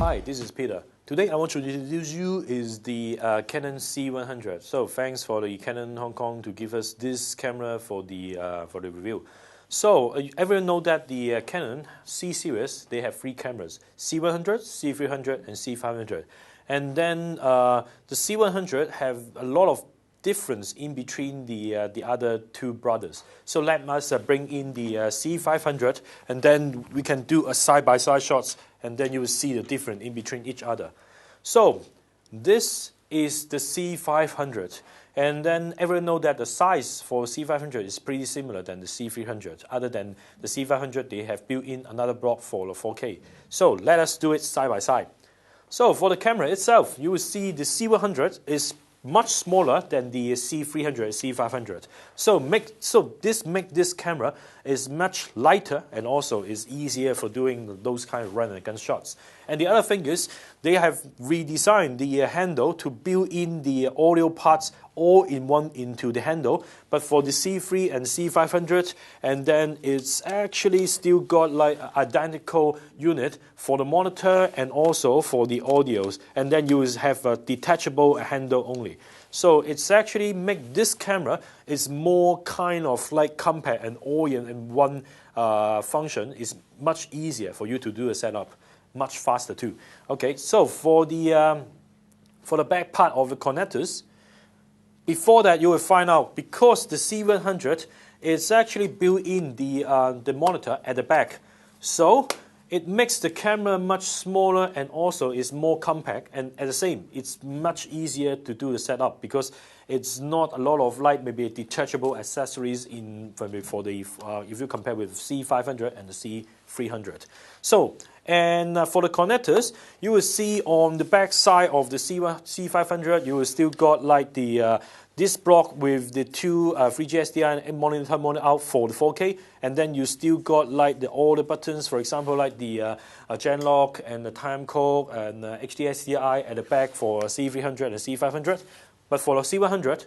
Hi, this is Peter. Today I want to introduce you is the Canon C100. So thanks for the Canon Hong Kong to give us this camera for the review. So everyone know that the Canon C series, they have three cameras: C100, C300 and C500. And then the C100 have a lot of difference in between the other two brothers. So let us bring in the C500, and then we can do a side-by-side shots, and then you will see the difference in between each other. So this is the C500, and then everyone know that the size for C500 is pretty similar than the C300. Other than the C500, they have built in another block for the 4K. So let us do it side by side. So for the camera itself, you will see the C100 is much smaller than the C300 and C500. So this makes this camera is much lighter and also is easier for doing those kind of run and gun shots. And the other thing is they have redesigned the handle to build in the audio parts all in one into the handle. But for the C3 and C500, and then it's actually still got like identical unit for the monitor and also for the audios. And then you have a detachable handle only. So it's actually make this camera is more kind of like compact and all in one function. Is much easier for you to do a setup, much faster too. Okay, so for the back part of the connectors, before that you will find out because the C100 is actually built in the monitor at the back, so it makes the camera much smaller and also is more compact, and at the same, it's much easier to do the setup because it's not a lot of like maybe detachable accessories in for the if you compare with C500 and the C300. So and for the connectors, you will see on the back side of the C500, you will still got like the this block with the two 3G SDI and monitor out for the 4K, and then you still got like all the buttons, for example, like the gen lock and the time code and HD SDI at the back for C300 and C500. But for the C100,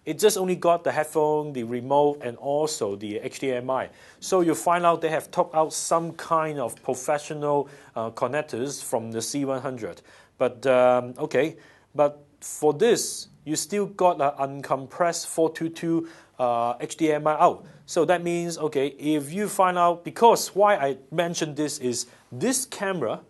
it just only got the headphone, the remote, and also the HDMI. So you find out they have took out some kind of professional connectors from the C100. But okay, but for this, you still got an uncompressed 422 HDMI out. So that means, okay, if you find out, because why I mentioned this is this camera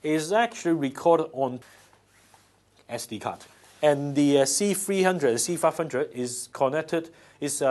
is actually recorded on SD card. And the C300 and C500 is connected, is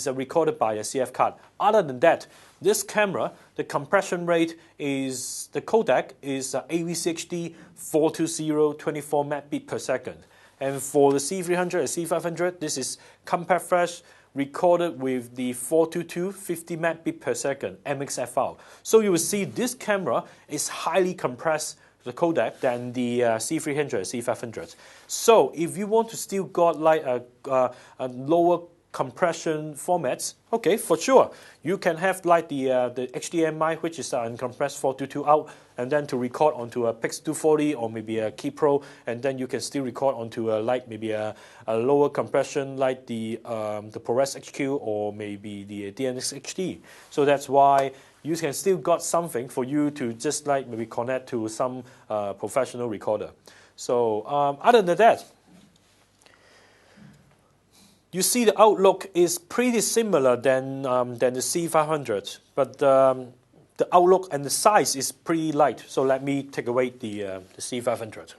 recorded by a CF card. Other than that, this camera, the compression rate is, the codec is AVCHD 420 24 Mbit per second. And for the C300 and C500, this is compact flash recorded with the 422 50 Mbit per second MXFR. So you will see this camera is highly compressed the codec than the C300 and C500. So if you want to still got like a lower compression formats, okay, for sure, you can have like the HDMI, which is an uncompressed 422 out, and then to record onto a Pix 240 or maybe a Key Pro, and then you can still record onto a like maybe a lower compression like the ProRes HQ or maybe the DNX HD. So that's why you can still got something for you to just like maybe connect to some professional recorder. So other than that, you see the outlook is pretty similar than the C500, but the outlook and the size is pretty light. So let me take away the C500.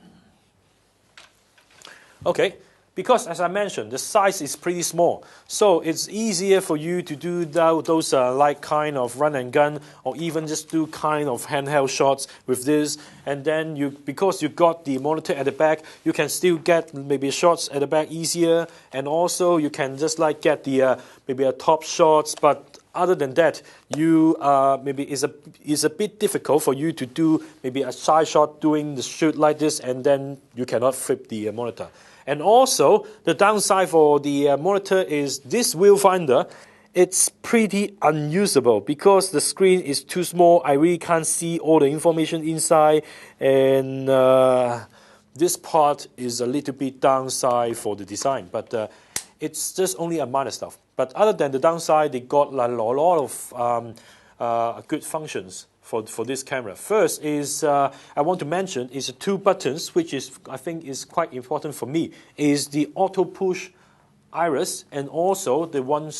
Okay. Because as I mentioned, the size is pretty small, so it's easier for you to do those like kind of run and gun, or even just do kind of handheld shots with this. And then because you got the monitor at the back, you can still get maybe shots at the back easier, and also you can just like get the maybe a top shots. But other than that, you maybe is a bit difficult for you to do maybe a side shot doing the shoot like this, and then you cannot flip the monitor. And also, the downside for the monitor is this viewfinder, it's pretty unusable because the screen is too small. I really can't see all the information inside, and this part is a little bit downside for the design. But it's just only a minor stuff. But other than the downside, they got a lot of good functions for this camera. First is I want to mention is the two buttons, which is I think is quite important for me, is the auto push iris and also the one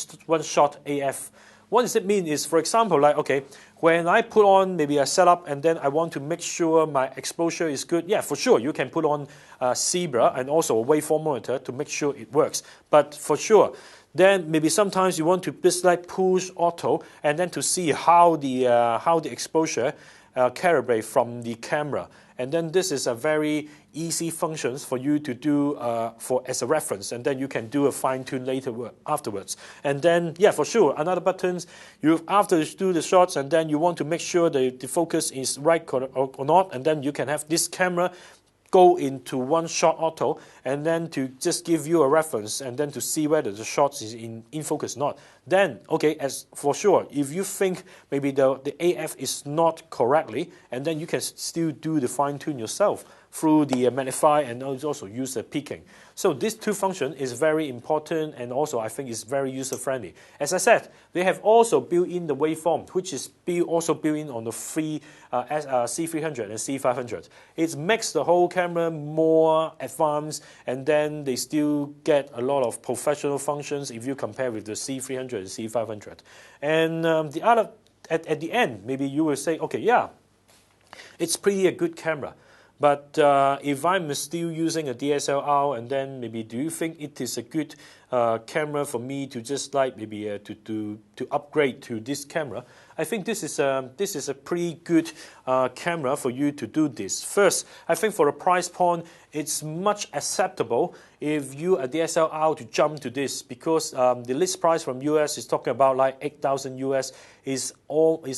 shot AF. What does it mean is, for example, like, okay, when I put on maybe a setup and then I want to make sure my exposure is good, yeah, for sure, you can put on a Zebra and also a waveform monitor to make sure it works. But for sure, then maybe sometimes you want to just like push auto and then to see how the exposure calibrate from the camera. And then this is a very easy functions for you to do as a reference, and then you can do a fine tune later afterwards. And then yeah, for sure, another buttons you after you do the shots, and then you want to make sure the focus is right or not, and then you can have this camera go into one shot auto and then to just give you a reference and then to see whether the shots is in focus or not. Then, okay, as for sure, if you think maybe the AF is not correctly, and then you can still do the fine tune yourself through the magnify and also use the peaking. So these two functions is very important, and also I think is very user friendly. As I said, they have also built in the waveform, which is also built in on the free C300 and C500. It makes the whole camera more advanced, and then they still get a lot of professional functions if you compare with the C300 and C500. And the other at the end, maybe you will say, okay, yeah, it's pretty a good camera. But if I'm still using a DSLR, and then maybe do you think it is a good camera for me to just like maybe to upgrade to this camera? I think this is a pretty good camera for you to do this. First, I think for the price point, it's much acceptable if you are DSLR to jump to this, because the list price from US is talking about like 8,000 US, is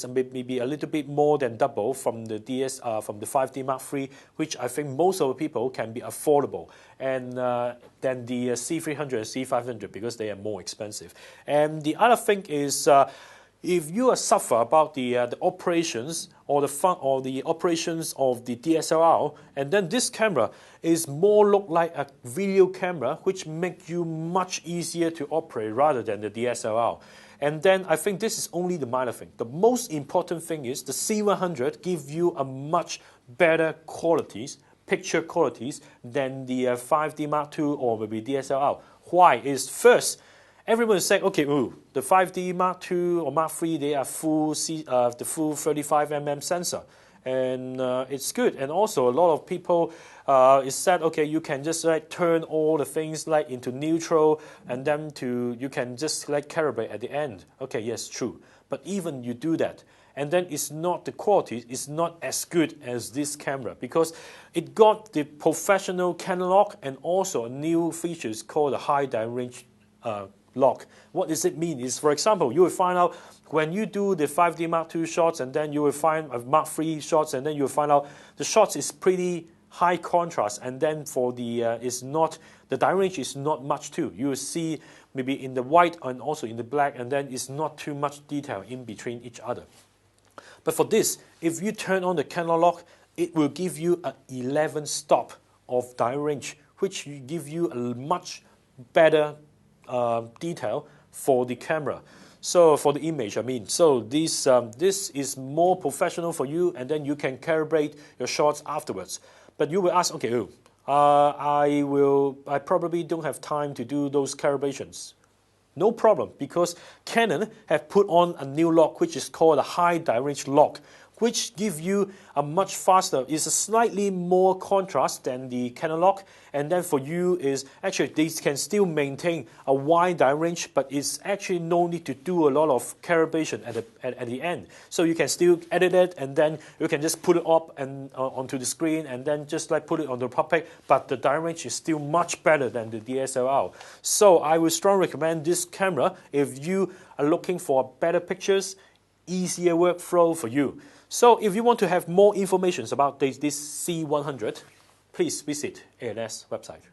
maybe a little bit more than double from the from the 5D Mark III, which I think most of the people can be affordable, and than the C300 and C500, because they are more expensive. And the other thing is, if you are suffer about the operations or the operations of the DSLR, and then this camera is more look like a video camera, which make you much easier to operate rather than the DSLR. And then I think this is only the minor thing. The most important thing is the C100 give you a much better picture qualities than the 5D Mark II or maybe DSLR. Why? Is first, everyone is saying, okay, the 5D Mark II or Mark III, they are the full 35mm sensor, and it's good. And also, a lot of people is said, okay, you can just like turn all the things like into neutral, and then you can just like calibrate at the end. Okay, yes, true. But even you do that, and then the quality is not as good as this camera, because it got the professional Canon lock and also a new features called the high downrange lock. What does it mean? Is, for example, you will find out when you do the 5D Mark II shots, and then you will find Mark III shots, and then you will find out the shots is pretty high contrast, and then for the the downrange is not much too. You will see maybe in the white and also in the black, and then it's not too much detail in between each other. But for this, if you turn on the Canon lock, it will give you an 11 stop of downrange, which will give you a much better detail for the camera. So for the image, I mean, so this is more professional for you, and then you can calibrate your shots afterwards. But you will ask, okay, I probably don't have time to do those calibrations. No problem, because Canon have put on a new lock which is called a high downrange lock, which give you a much faster, is a slightly more contrast than the Canon lock, and then for you is actually they can still maintain a wide downrange, but it's actually no need to do a lot of calibration at the end. So you can still edit it, and then you can just put it up and onto the screen, and then just like put it on the puppet, but the downrange is still much better than the DSLR. So I would strongly recommend this camera if you are looking for better pictures, easier workflow for you. So if you want to have more information about this C100, please visit ALS website.